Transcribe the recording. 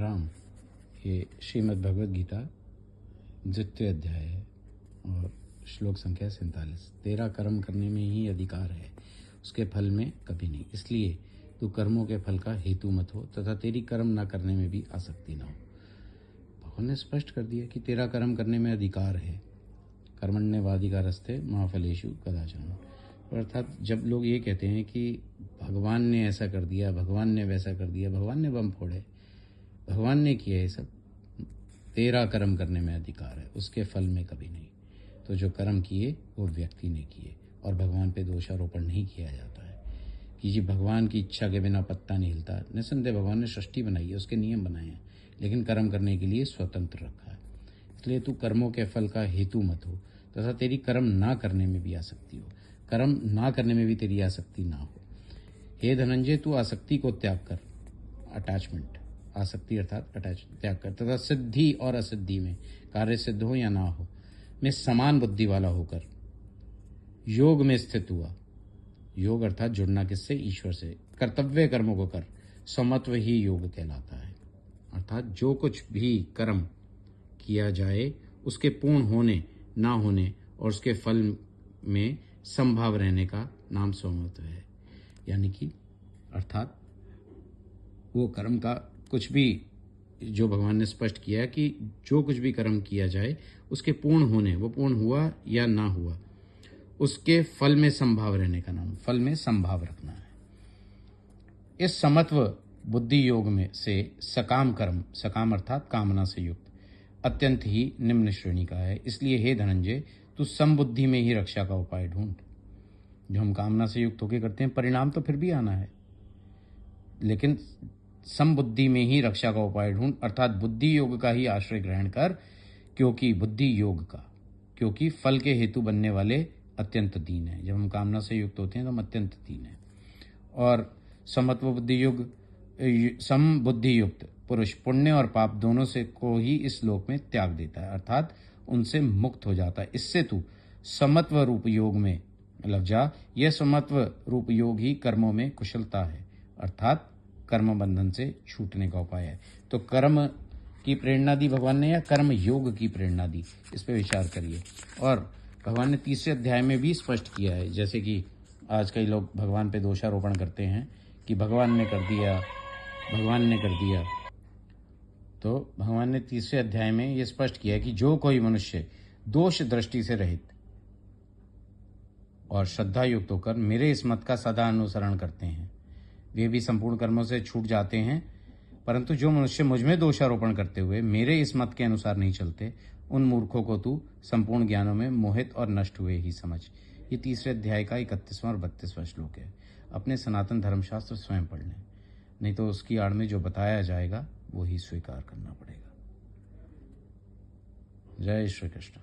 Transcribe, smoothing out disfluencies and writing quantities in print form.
राम, ये श्रीमद् भगवद गीता द्वितीय अध्याय है और श्लोक संख्या 47। तेरा कर्म करने में ही अधिकार है, उसके फल में कभी नहीं। इसलिए तू कर्मों के फल का हेतु मत हो तथा तेरी कर्म न करने में भी आसक्ति न हो। भगवान ने स्पष्ट कर दिया कि तेरा कर्म करने में अधिकार है। कर्मण्येवाधिकारस्ते मा फलेषु कदाचन। अर्थात जब लोग ये कहते हैं कि भगवान ने ऐसा कर दिया, भगवान ने वैसा कर दिया, भगवान ने बम फोड़े, भगवान ने किया ये सब, तेरा कर्म करने में अधिकार है, उसके फल में कभी नहीं। तो जो कर्म किए वो व्यक्ति ने किए और भगवान पे दोषारोपण नहीं किया जाता है कि जी भगवान की इच्छा के बिना पत्ता नहीं हिलता। निसंदेह भगवान ने सृष्टि बनाई है, उसके नियम बनाए हैं, लेकिन कर्म करने के लिए स्वतंत्र रखा है। इसलिए तू कर्मों के फल का हेतु मत हो तथा तेरी कर्म ना करने में भी आसक्ति हो, कर्म ना करने में भी तेरी आसक्ति ना हो। हे धनंजय, तू आसक्ति को त्याग कर, अटैचमेंट, आसक्ति अर्थात अटैच त्याग कर, तथा सिद्धि और असिद्धि में, कार्य सिद्ध हो या ना हो, में समान बुद्धि वाला होकर योग में स्थित हुआ। योग अर्थात जुड़ना किससे? ईश्वर से। कर्तव्य कर्मों को कर, समत्व ही योग कहलाता है। अर्थात जो कुछ भी कर्म किया जाए उसके पूर्ण होने ना होने और उसके फल में संभाव रहने का नाम स्वमत्व है। यानी कि अर्थात वो कर्म का कुछ भी, जो भगवान ने स्पष्ट किया कि जो कुछ भी कर्म किया जाए उसके पूर्ण होने, वो पूर्ण हुआ या ना हुआ, उसके फल में संभाव रहने का नाम, फल में संभाव रखना है। इस समत्व बुद्धि योग में से सकाम कर्म, सकाम अर्थात कामना से युक्त, अत्यंत ही निम्न श्रेणी का है। इसलिए हे धनंजय, तू समबुद्धि में ही रक्षा का उपाय ढूंढ। जो हम कामना से युक्त होकर करते हैं, परिणाम तो फिर भी आना है, लेकिन समबुद्धि में ही रक्षा का उपाय ढूंढ, अर्थात बुद्धि योग का ही आश्रय ग्रहण कर, क्योंकि बुद्धि योग का, क्योंकि फल के हेतु बनने वाले अत्यंत दीन है। जब हम कामना से युक्त होते हैं तो हम अत्यंत दीन है। और समत्व बुद्धि युग, समबुद्धि युक्त पुरुष पुण्य और पाप दोनों से को ही इस लोक में त्याग देता है, अर्थात उनसे मुक्त हो जाता है। इससे तू समत्व रूप योग में लग जा। यह समत्व रूप योग ही कर्मों में कुशलता है, अर्थात कर्म बंधन से छूटने का उपाय है। तो कर्म की प्रेरणा दी भगवान ने या कर्म योग की प्रेरणा दी, इस पे विचार करिए। और भगवान ने तीसरे अध्याय में भी स्पष्ट किया है, जैसे कि आज कई लोग भगवान पे दोषारोपण करते हैं कि भगवान ने कर दिया, भगवान ने कर दिया। तो भगवान ने तीसरे अध्याय में ये स्पष्ट किया है कि जो कोई मनुष्य दोष दृष्टि से रहित और श्रद्धा युक्त होकर मेरे इस मत का सदा अनुसरण करते हैं, वे भी संपूर्ण कर्मों से छूट जाते हैं। परंतु जो मनुष्य मुझ में दोषारोपण करते हुए मेरे इस मत के अनुसार नहीं चलते, उन मूर्खों को तू संपूर्ण ज्ञानों में मोहित और नष्ट हुए ही समझ। ये तीसरे अध्याय का 31वां और 32वां श्लोक है। अपने सनातन धर्मशास्त्र स्वयं पढ़ लें, नहीं तो उसकी आड़ में जो बताया जाएगा वो ही स्वीकार करना पड़ेगा। जय श्री कृष्ण।